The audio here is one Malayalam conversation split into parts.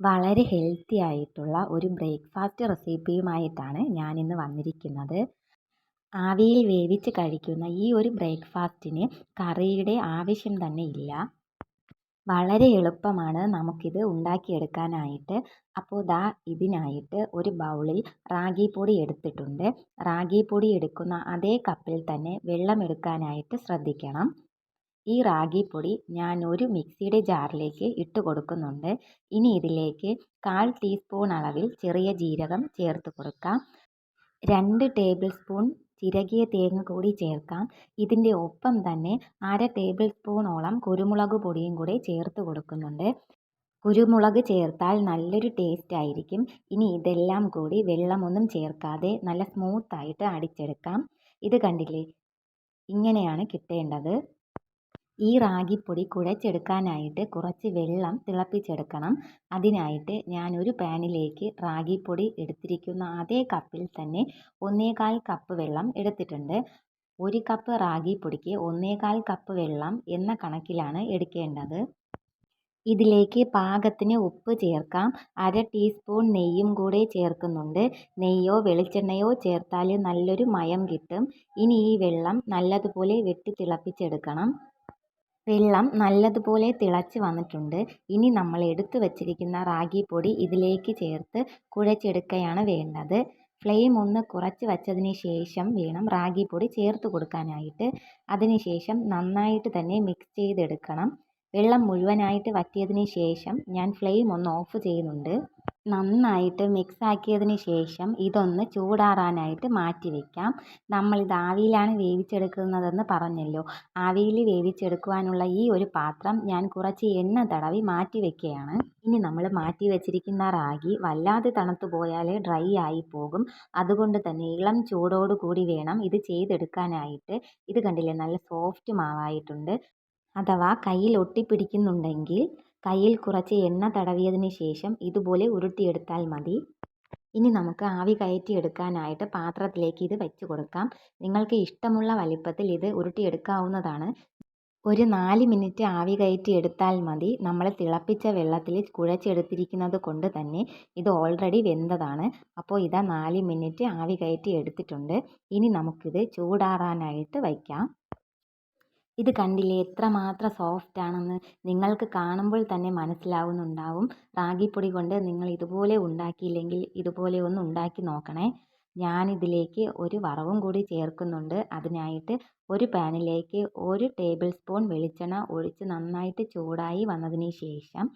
വളരെ ഹെൽത്തി ആയിട്ടുള്ള ഒരു ബ്രേക്ക്ഫാസ്റ്റ് റെസിപ്പിയുമായിട്ടാണ് ഞാനിന്ന് വന്നിരിക്കുന്നത്. ആവിയിൽ വേവിച്ച് കഴിക്കുന്ന ഈ ഒരു ബ്രേക്ക്ഫാസ്റ്റിന് കറിയുടെ ആവശ്യം തന്നെ ഇല്ല. വളരെ എളുപ്പമാണ് നമുക്കിത് ഉണ്ടാക്കിയെടുക്കാനായിട്ട്. അപ്പോൾ ഇതിനായിട്ട് ഒരു ബൗളിൽ റാഗി പൊടി എടുത്തിട്ടുണ്ട്. റാഗി പൊടി എടുക്കുന്ന അതേ കപ്പിൽ തന്നെ വെള്ളം എടുക്കാനായിട്ട് ശ്രദ്ധിക്കണം. ഈ റാഗിപ്പൊടി ഞാൻ ഒരു മിക്സിയുടെ ജാറിലേക്ക് ഇട്ട് കൊടുക്കുന്നുണ്ട്. ഇനി ഇതിലേക്ക് 1/4 ടീസ്പൂൺ അളവിൽ ചെറിയ ജീരകം ചേർത്ത് കൊടുക്കാം. 2 ടേബിൾ സ്പൂൺ ചിരകിയ തേങ്ങ കൂടി ചേർക്കാം. ഇതിൻ്റെ ഒപ്പം തന്നെ 1/2 ടേബിൾ സ്പൂണോളം കുരുമുളക് പൊടിയും കൂടെ ചേർത്ത് കൊടുക്കുന്നുണ്ട്. കുരുമുളക് ചേർത്താൽ നല്ലൊരു ടേസ്റ്റ് ആയിരിക്കും. ഇനി ഇതെല്ലാം കൂടി വെള്ളമൊന്നും ചേർക്കാതെ നല്ല സ്മൂത്തായിട്ട് അടിച്ചെടുക്കാം. ഇത് കണ്ടില്ലേ, ഇങ്ങനെയാണ് കിട്ടേണ്ടത്. ഈ റാഗിപ്പൊടി കുഴച്ചെടുക്കാനായിട്ട് കുറച്ച് വെള്ളം തിളപ്പിച്ചെടുക്കണം. അതിനായിട്ട് ഞാൻ ഒരു പാനിലേക്ക് റാഗിപ്പൊടി എടുത്തിരിക്കുന്ന അതേ കപ്പിൽ തന്നെ 1/4 കപ്പ് വെള്ളം എടുത്തിട്ടുണ്ട്. 1 കപ്പ് റാഗിപ്പൊടിക്ക് 1/4 കപ്പ് വെള്ളം എന്ന കണക്കിലാണ് എടുക്കേണ്ടത്. ഇതിലേക്ക് പാകത്തിന് ഉപ്പ് ചേർക്കാം. 1/2 ടീസ്പൂൺ നെയ്യും കൂടെ ചേർക്കുന്നുണ്ട്. നെയ്യോ വെളിച്ചെണ്ണയോ ചേർത്താൽ നല്ലൊരു മയം കിട്ടും. ഇനി ഈ വെള്ളം നല്ലതുപോലെ വെട്ടി തിളപ്പിച്ചെടുക്കണം. വെള്ളം നല്ലതുപോലെ തിളച്ച് വന്നിട്ടുണ്ട്. ഇനി നമ്മൾ എടുത്തു വച്ചിരിക്കുന്ന റാഗിപ്പൊടി ഇതിലേക്ക് ചേർത്ത് കുഴച്ചെടുക്കുകയാണ് വേണ്ടത്. ഫ്ലെയിം ഒന്ന് കുറച്ച് വച്ചതിന് ശേഷം വേണം റാഗിപ്പൊടി ചേർത്ത് കൊടുക്കാനായിട്ട്. അതിനുശേഷം നന്നായിട്ട് തന്നെ മിക്സ് ചെയ്തെടുക്കണം. വെള്ളം മുഴുവനായിട്ട് വറ്റിയതിന് ശേഷം ഞാൻ ഫ്ലെയിം ഒന്ന് ഓഫ് ചെയ്യുന്നുണ്ട്. നന്നായിട്ട് മിക്സ് ആക്കിയതിന് ശേഷം ഇതൊന്ന് ചൂടാറാനായിട്ട് മാറ്റി വയ്ക്കാം. നമ്മളിത് ആവിയിലാണ് വേവിച്ചെടുക്കുന്നതെന്ന് പറഞ്ഞല്ലോ. ആവിയിൽ വേവിച്ചെടുക്കുവാനുള്ള ഈ ഒരു പാത്രം ഞാൻ കുറച്ച് എണ്ണ തടവി മാറ്റി വയ്ക്കുകയാണ്. ഇനി നമ്മൾ മാറ്റി വെച്ചിരിക്കുന്ന റാഗി വല്ലാതെ തണുത്തു പോയാൽ ഡ്രൈ ആയി പോകും. അതുകൊണ്ട് തന്നെ ഇളം ചൂടോട് കൂടി വേണം ഇത് ചെയ്തെടുക്കാനായിട്ട്. ഇത് കണ്ടില്ലേ, നല്ല സോഫ്റ്റ് മാവായിട്ടുണ്ട്. അഥവാ കയ്യിൽ ഒട്ടിപ്പിടിക്കുന്നുണ്ടെങ്കിൽ കയ്യിൽ കുറച്ച് എണ്ണ തടവിയതിന് ശേഷം ഇതുപോലെ ഉരുട്ടിയെടുത്താൽ മതി. ഇനി നമുക്ക് ആവി കയറ്റിയെടുക്കാനായിട്ട് പാത്രത്തിലേക്ക് ഇത് വെച്ച് കൊടുക്കാം. നിങ്ങൾക്ക് ഇഷ്ടമുള്ള വലിപ്പത്തിൽ ഇത് ഉരുട്ടിയെടുക്കാവുന്നതാണ്. ഒരു 4 മിനിറ്റ് ആവി കയറ്റിയെടുത്താൽ മതി. നമ്മൾ തിളപ്പിച്ച വെള്ളത്തിൽ കുഴച്ചെടുത്തിരിക്കുന്നത് കൊണ്ട് തന്നെ ഇത് ഓൾറെഡി വെന്തതാണ്. അപ്പോൾ ഇതാ 4 മിനിറ്റ് ആവി കയറ്റി എടുത്തിട്ടുണ്ട്. ഇനി നമുക്കിത് ചൂടാറാനായിട്ട് വയ്ക്കാം. ഇത് കണ്ടില്ലേ എത്രമാത്രം സോഫ്റ്റ് ആണെന്ന്. നിങ്ങൾക്ക് കാണുമ്പോൾ തന്നെ മനസ്സിലാവുന്നുണ്ടാവും. റാഗിപ്പൊടി കൊണ്ട് നിങ്ങൾ ഇതുപോലെ ഉണ്ടാക്കിയില്ലെങ്കിൽ ഇതുപോലെ ഒന്ന് ഉണ്ടാക്കി നോക്കണേ. ഞാനിതിലേക്ക് ഒരു വറവും കൂടി ചേർക്കുന്നുണ്ട്. അതിനായിട്ട് ഒരു പാനിലേക്ക് 1 ടേബിൾ സ്പൂൺ വെളിച്ചെണ്ണ ഒഴിച്ച് നന്നായിട്ട് ചൂടായി വന്നതിന് ശേഷം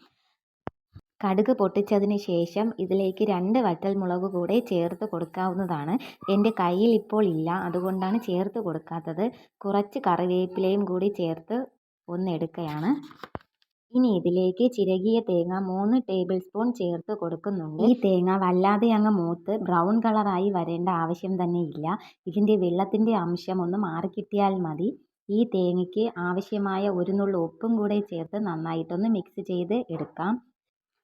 കടുക് പൊട്ടിച്ചതിന് ശേഷം ഇതിലേക്ക് 2 വറ്റൽമുളക് കൂടെ ചേർത്ത് കൊടുക്കാവുന്നതാണ്. എൻ്റെ കയ്യിൽ ഇപ്പോൾ ഇല്ല, അതുകൊണ്ടാണ് ചേർത്ത് കൊടുക്കാത്തത്. കുറച്ച് കറിവേപ്പിലയും കൂടി ചേർത്ത് ഒന്നെടുക്കുകയാണ്. ഇനി ഇതിലേക്ക് ചിരകിയ തേങ്ങ 3 ടേബിൾ സ്പൂൺ ചേർത്ത് കൊടുക്കുന്നുണ്ട്. ഈ തേങ്ങ വല്ലാതെ അങ്ങ് മൂത്ത് ബ്രൗൺ കളറായി വരേണ്ട ആവശ്യം തന്നെ ഇല്ല. ഇതിൻ്റെ വെള്ളത്തിൻ്റെ അംശം ഒന്ന് മാറിക്കിട്ടിയാൽ മതി. ഈ തേങ്ങയ്ക്ക് ആവശ്യമായ ഒരു നുള്ളു ഉപ്പും കൂടെ ചേർത്ത് നന്നായിട്ടൊന്ന് മിക്സ് ചെയ്ത് എടുക്കാം.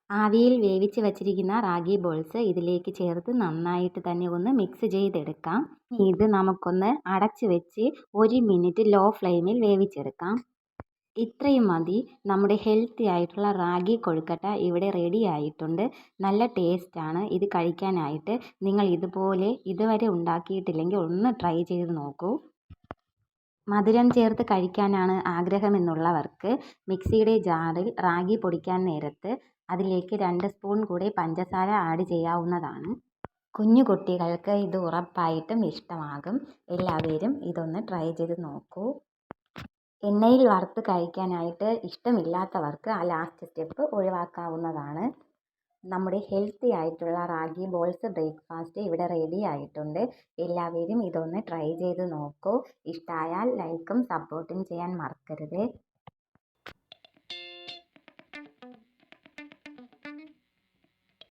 ആവിയിൽ വേവിച്ച് വച്ചിരിക്കുന്ന റാഗി ബോൾസ് ഇതിലേക്ക് ചേർത്ത് നന്നായിട്ട് തന്നെ ഒന്ന് മിക്സ് ചെയ്തെടുക്കാം. ഇത് നമുക്കൊന്ന് അടച്ച് വെച്ച് 1 മിനിറ്റ് ലോ ഫ്ലെയിമിൽ വേവിച്ചെടുക്കാം. ഇത്രയും മതി. നമ്മുടെ ഹെൽത്തി ആയിട്ടുള്ള റാഗി കൊഴുക്കട്ട ഇവിടെ റെഡി ആയിട്ടുണ്ട്. നല്ല ടേസ്റ്റാണ് ഇത് കഴിക്കാനായിട്ട്. നിങ്ങൾ ഇതുപോലെ ഇതുവരെ ഉണ്ടാക്കിയിട്ടില്ലെങ്കിൽ ഒന്ന് ട്രൈ ചെയ്ത് നോക്കൂ. മധുരം ചേർത്ത് കഴിക്കാനാണ് ആഗ്രഹമെന്നുള്ളവർക്ക് മിക്സിയുടെ ജാറിൽ റാഗി പൊടിക്കാൻ നേരത്ത് അതിലേക്ക് 2 സ്പൂൺ കൂടി പഞ്ചസാര ആഡ് ചെയ്യാവുന്നതാണ്. കുഞ്ഞു കുട്ടികൾക്ക് ഇത് ഉറപ്പായിട്ടും ഇഷ്ടമാകും. എല്ലാവരും ഇതൊന്ന് ട്രൈ ചെയ്ത് നോക്കൂ. എണ്ണയിൽ വറുത്ത് കഴിക്കാനായിട്ട് ഇഷ്ടമില്ലാത്തവർക്ക് ആ ലാസ്റ്റ് സ്റ്റെപ്പ് ഒഴിവാക്കാവുന്നതാണ്. നമ്മുടെ ഹെൽത്തി ആയിട്ടുള്ള റാഗി ബോൾസ് ബ്രേക്ക്ഫാസ്റ്റ് ഇവിടെ റെഡി ആയിട്ടുണ്ട്. എല്ലാവരും ഇതൊന്ന് ട്രൈ ചെയ്ത് നോക്കൂ. ഇഷ്ടമായാൽ ലൈക്കും സപ്പോർട്ടും ചെയ്യാൻ മറക്കരുത്.